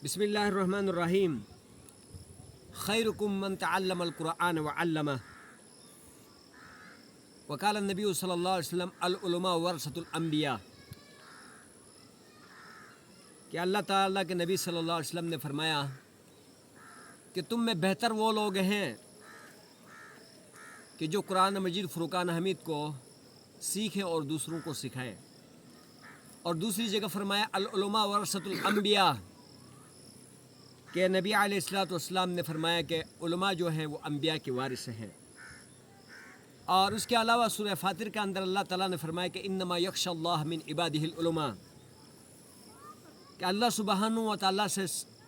बिस्मिल्लाहिर्रहमानिर्रहीम। खैरुकुम मन तअल्लमल कुरआन व अल्लमह व क़ाला नबी सल्लल्लाहु अलैहि वसल्लम अल उलमा वरसतुल अंबिया। कि अल्लाह ताला के नबी सल्लल्लाहु अलैहि वसल्लम ने फरमाया कि तुम में बेहतर वो लोग हैं कि जो कुरान मजीद फुरकान हमीद को सीखें और दूसरों को सिखाएं। और दूसरी जगह फरमाया अल उलमा वरसतुल अंबिया कि नबी अलैहिस्सलाम ने फरमाया कि उलमा जो हैं वो अंबिया के वारिस हैं। और उसके अलावा सूरह फातिर के अंदर अल्लाह ताला ने फरमाया कि इन्नमा यख्शल्लाह मिन इबादिहिल उलमा, कि अल्लाह सुब्हानहू व तआला से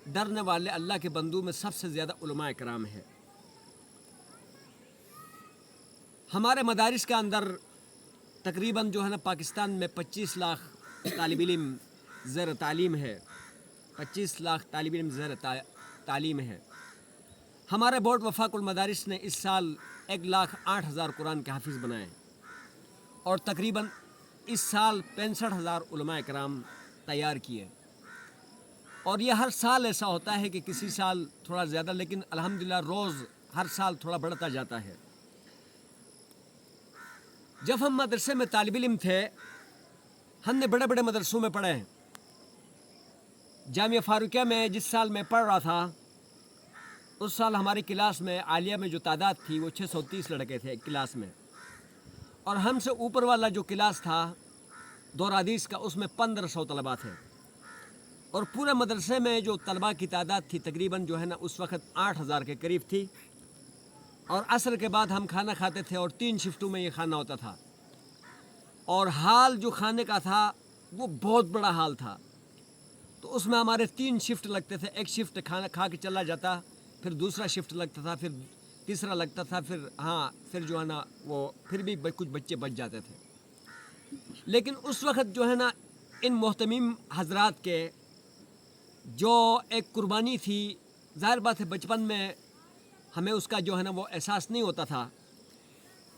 डरने वाले अल्लाह के बंदों में सबसे ज़्यादा उलमा कराम है। हमारे मदारिस के अंदर तकरीबन जो है ना पाकिस्तान में 25 लाख तालिब इल्म ज़र तालीम है। 25 लाख तालिब इल्म ज़र तालीम है। हमारे बोर्ड वफाकुल मदारिस ने इस साल 1,08,000 कुरान के हाफिज़ बनाए और तकरीबन इस साल 65,000 उलमा कराम तैयार किए। और ये हर साल ऐसा होता है कि किसी साल थोड़ा ज़्यादा, लेकिन अल्हम्दुलिल्लाह रोज़ हर साल थोड़ा बढ़ता जाता है। जब हम मदरसे में तालिब इल्म थे, हमने बड़े बड़े मदरसों में पढ़े हैं। जामिया फारूकिया में जिस साल मैं पढ़ रहा था, उस साल हमारी क्लास में आलिया में जो तादाद थी वो 630 लड़के थे क्लास में। और हमसे ऊपर वाला जो क्लास था दौर हदीस का, उसमें 1500 तलबा थे। और पूरे मदरसे में जो तलबा की तादाद थी तकरीबन जो है ना उस वक़्त 8,000 के करीब थी। और असर के बाद हम खाना खाते थे और 3 शिफ्टों में ये खाना होता था। और हाल जो खाने का था वो बहुत बड़ा हाल था। तो उसमें हमारे 3 शिफ्ट लगते थे। एक शिफ्ट खाना खा के चला जाता, फिर दूसरा शिफ्ट लगता था, फिर तीसरा लगता था, फिर जो है ना वो फिर भी कुछ बच्चे बच जाते थे। लेकिन उस वक़्त जो है ना इन मोहतमीम हजरात के जो एक कुर्बानी थी, ज़ाहिर बात है बचपन में हमें उसका जो है ना वो एहसास नहीं होता था।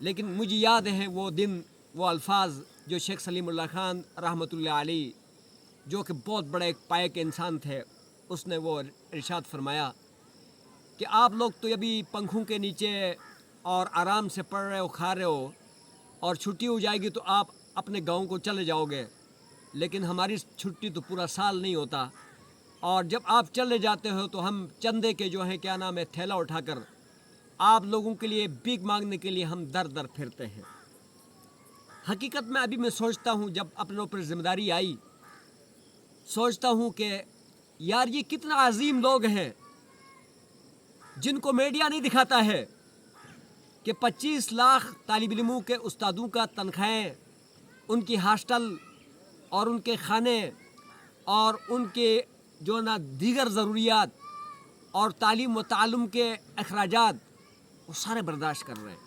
लेकिन मुझे याद है वो दिन, वो अल्फाज जो शेख सलीमुल्लाह खान रहमतुल्लाह अलैह, जो कि बहुत बड़े एक पाए के इंसान थे, उसने वो इरशाद फरमाया कि आप लोग तो अभी पंखों के नीचे और आराम से पढ़ रहे हो, खा रहे हो, और छुट्टी हो जाएगी तो आप अपने गाँव को चले जाओगे। लेकिन हमारी छुट्टी तो पूरा साल नहीं होता। और जब आप चले जाते हो तो हम चंदे के जो है क्या नाम है थैला उठाकर आप लोगों के लिए भीख मांगने के लिए हम दर दर फिरते हैं। हकीकत में अभी मैं सोचता हूँ, जब अपने ऊपर जिम्मेदारी आई, सोचता हूँ कि यार ये कितना अजीम लोग हैं जिनको मीडिया नहीं दिखाता है कि 25 लाख तालिब इल्मों के उस्तादों का तनख्वाहें, उनकी हॉस्टल और उनके खाने और उनके जो ना दीगर ज़रूरियात और तालीम व ताल्लुम के अखराजात वो सारे बर्दाश्त कर रहे हैं,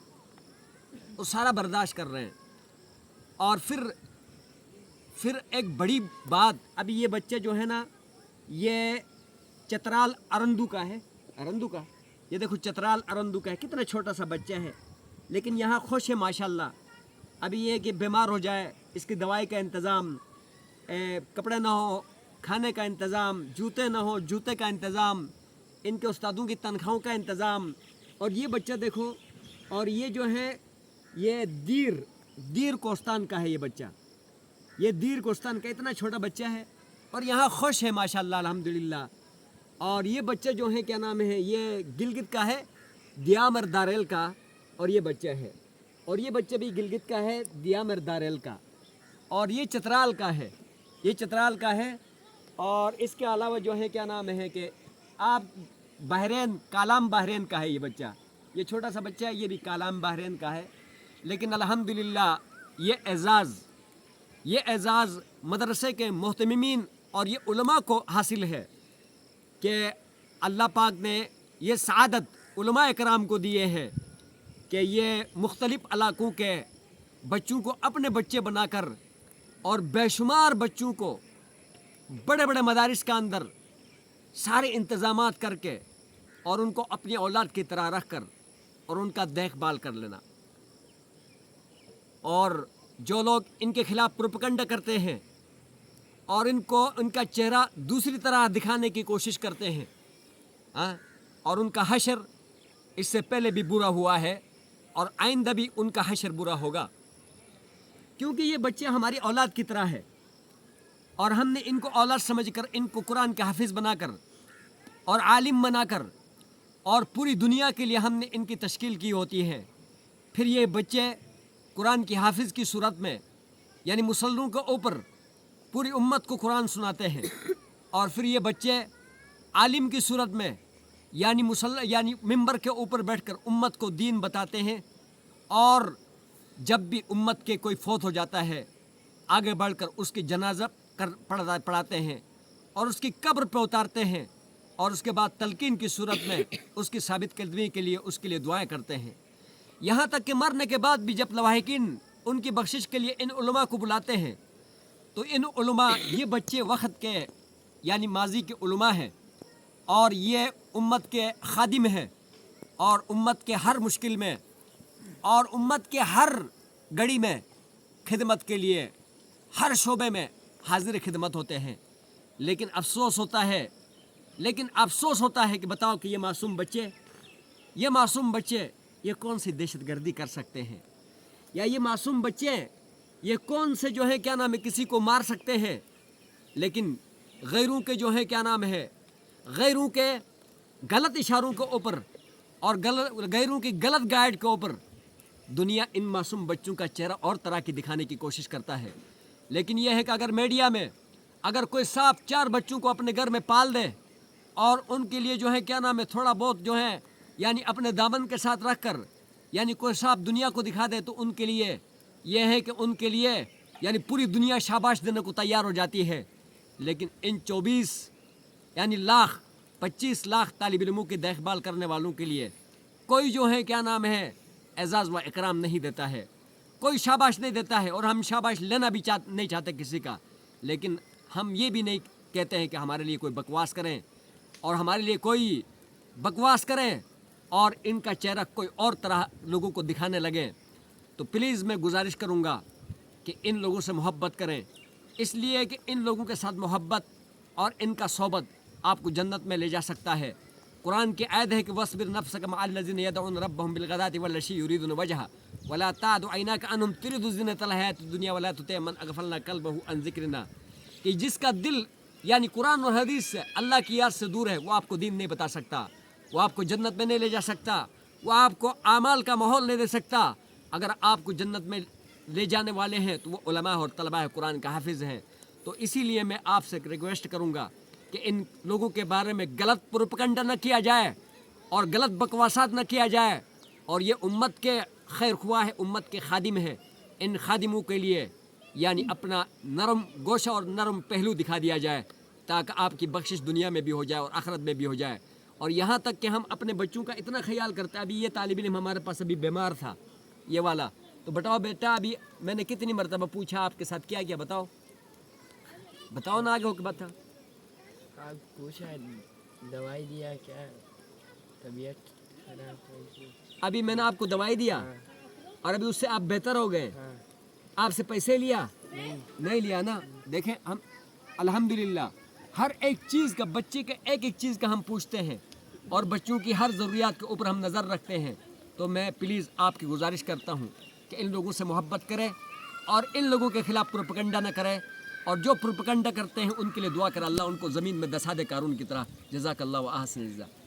वो सारा बर्दाश्त कर रहे हैं। और फिर एक बड़ी बात, अभी ये बच्चे जो है ना ये चतराल अरंदू का है, अरंदू का, ये देखो चतराल अरंदू का है, कितना छोटा सा बच्चा है, लेकिन यहाँ खुश है माशाल्लाह। अभी ये कि बीमार हो जाए, इसकी दवाई का इंतज़ाम, कपड़े ना हो, खाने का इंतज़ाम, जूते ना हो, जूते का इंतज़ाम, इनके उस्तादों की तनख्वाहों का इंतज़ाम। और ये बच्चा देखो, और ये जो है ये दीर कोस्तान का है ये बच्चा, ये दीर कोस्तान का इतना छोटा बच्चा है और यहाँ खुश है माशाल्लाह अल्हम्दुलिल्लाह। और ये बच्चा जो है क्या नाम है, ये गिलगित का है, दियामर दारेल का, और ये बच्चा है, और ये बच्चा भी गिलगित का है, दियामर दारेल का, और ये चतराल का है, ये चतराल का है। और इसके अलावा जो है क्या नाम है कि आप बहरीन, कालाम बहरीन का है ये बच्चा, ये छोटा सा बच्चा है, ये भी कालाम बहरीन का है। लेकिन अल्हम्दुलिल्लाह ये एज़ाज़ मदरसे के मोहतमीमीन और ये उलमा को हासिल है कि अल्लाह पाक ने ये सआदत उलमा इकराम को दिए हैं कि ये मुख्तलिफ़ इलाक़ों के बच्चों को अपने बच्चे बनाकर और बेशुमार बच्चों को बड़े बड़े मदारिस के अंदर सारे इंतज़ामात करके और उनको अपनी औलाद की तरह रख कर और उनका देखभाल कर लेना। और जो लोग इनके ख़िलाफ़ प्रोपेगेंडा करते हैं اور ان کو ان کا چہرہ دوسری طرح دکھانے کی کوشش کرتے ہیں اور ان کا حشر اس سے پہلے بھی برا ہوا ہے اور آئندہ بھی ان کا حشر برا ہوگا، کیونکہ یہ بچے ہماری اولاد کی طرح ہے اور ہم نے ان کو اولاد سمجھ کر ان کو قرآن کے حافظ بنا کر اور عالم بنا کر اور پوری دنیا کے لیے ہم نے ان کی تشکیل کی ہوتی ہے۔ پھر یہ بچے قرآن کی حافظ کی صورت میں یعنی مسلمانوں کے اوپر پوری امت کو قرآن سناتے ہیں، اور پھر یہ بچے عالم کی صورت میں یعنی ممبر کے اوپر بیٹھ کر امت کو دین بتاتے ہیں، اور جب بھی امت کے کوئی فوت ہو جاتا ہے آگے بڑھ کر اس کی جنازہ پڑھاتے ہیں اور اس کی قبر پہ اتارتے ہیں، اور اس کے بعد تلقین کی صورت میں اس کی ثابت قدمی کے لیے اس کے لیے دعائیں کرتے ہیں، یہاں تک کہ مرنے کے بعد بھی جب لواحقین ان کی بخشش کے لیے ان علماء کو بلاتے ہیں تو ان علماء یہ بچے وقت کے یعنی ماضی کے علماء ہیں اور یہ امت کے خادم ہیں، اور امت کے ہر مشکل میں اور امت کے ہر گھڑی میں خدمت کے لیے ہر شعبے میں حاضر خدمت ہوتے ہیں۔ لیکن افسوس ہوتا ہے کہ بتاؤ کہ یہ معصوم بچے یہ کون سی دہشت گردی کر سکتے ہیں، یا یہ معصوم بچے یہ کون سے جو ہے کیا نام ہے کسی کو مار سکتے ہیں، لیکن غیروں کے جو ہے کیا نام ہے غیروں کے غلط اشاروں کے اوپر اور غیروں کی غلط گائیڈ کے اوپر دنیا ان معصوم بچوں کا چہرہ اور طرح کی دکھانے کی کوشش کرتا ہے۔ لیکن یہ ہے کہ اگر میڈیا میں اگر کوئی صاحب 4 بچوں کو اپنے گھر میں پال دے اور ان کے لیے جو ہے کیا نام ہے تھوڑا بہت جو ہے یعنی اپنے دامن کے ساتھ رکھ کر یعنی کوئی صاحب دنیا کو دکھا دے تو ان کے لیے یہ ہے کہ ان کے لیے یعنی پوری دنیا شاباش دینے کو تیار ہو جاتی ہے، لیکن ان 25 لاکھ طالب علموں کی دیکھ بھال کرنے والوں کے لیے کوئی جو ہے کیا نام ہے اعزاز و اکرام نہیں دیتا ہے، کوئی شاباش نہیں دیتا ہے، اور ہم شاباش لینا بھی نہیں چاہتے کسی کا، لیکن ہم یہ بھی نہیں کہتے ہیں کہ ہمارے لیے کوئی بکواس کریں اور ہمارے لیے کوئی بکواس کریں اور ان کا چہرہ کوئی اور طرح لوگوں کو دکھانے لگیں۔ تو پلیز میں گزارش کروں گا کہ ان لوگوں سے محبت کریں، اس لیے کہ ان لوگوں کے ساتھ محبت اور ان کا صحبت آپ کو جنت میں لے جا سکتا ہے۔ قرآن کی آیت ہے کہ وَاصْبِرْ نَفْسَكَ مَعَ الَّذِينَ يَدْعُونَ رَبَّهُمْ بِالْغَدَاةِ وَالْعَشِيِّ يُرِيدُونَ وَجْهَهُ وَلَا تَعْدُ عَيْنَاكَ عَنْهُمْ تُرِيدُ زِينَةَ الْحَيَاةِ الدُّنْيَا وَلَا تُطِعْ مَنْ أَغْفَلْنَا قَلْبَهُ عَنْ ذِكْرِنَا، کہ جس کا دل یعنی قرآن اور حدیث سے اللہ کی یاد سے دور ہے وہ آپ کو دین نہیں بتا سکتا، وہ آپ کو جنت میں نہیں لے جا سکتا، وہ آپ کو اعمال کا ماحول نہیں دے سکتا۔ اگر آپ کو جنت میں لے جانے والے ہیں تو وہ علماء اور طلباء قرآن کا حافظ ہیں۔ تو اسی لیے میں آپ سے ریکویسٹ کروں گا کہ ان لوگوں کے بارے میں غلط پروپیگنڈا نہ کیا جائے اور غلط بکواسات نہ کیا جائے، اور یہ امت کے خیر خواہ ہے، امت کے خادم ہیں، ان خادموں کے لیے یعنی اپنا نرم گوشہ اور نرم پہلو دکھا دیا جائے تاکہ آپ کی بخشش دنیا میں بھی ہو جائے اور آخرت میں بھی ہو جائے۔ اور یہاں تک کہ ہم اپنے بچوں کا اتنا خیال کرتے ہیں، ابھی یہ طالب علم ہمارے پاس ابھی بیمار تھا یہ والا، تو بتاؤ بیٹا ابھی میں نے کتنی مرتبہ پوچھا آپ کے ساتھ کیا کیا، بتاؤ نا آگے ہو کے بتا۔ آپ پوچھا دوائی دیا کیا طبیعت خراب ہوئی؟ ابھی میں نے آپ کو دوائی دیا اور ابھی اس سے آپ بہتر ہو گئے، آپ سے پیسے لیا نہیں لیا نا؟ دیکھیں ہم الحمدللہ ہر ایک چیز کا بچے کے ایک چیز کا ہم پوچھتے ہیں اور بچوں کی ہر ضروریات کے اوپر ہم نظر رکھتے ہیں۔ تو میں پلیز آپ کی گزارش کرتا ہوں کہ ان لوگوں سے محبت کریں اور ان لوگوں کے خلاف پروپیگنڈا نہ کریں، اور جو پروپیگنڈا کرتے ہیں ان کے لیے دعا کریں اللہ ان کو زمین میں دسا دے قارون کی طرح۔ جزاک اللہ و احسن الجزا۔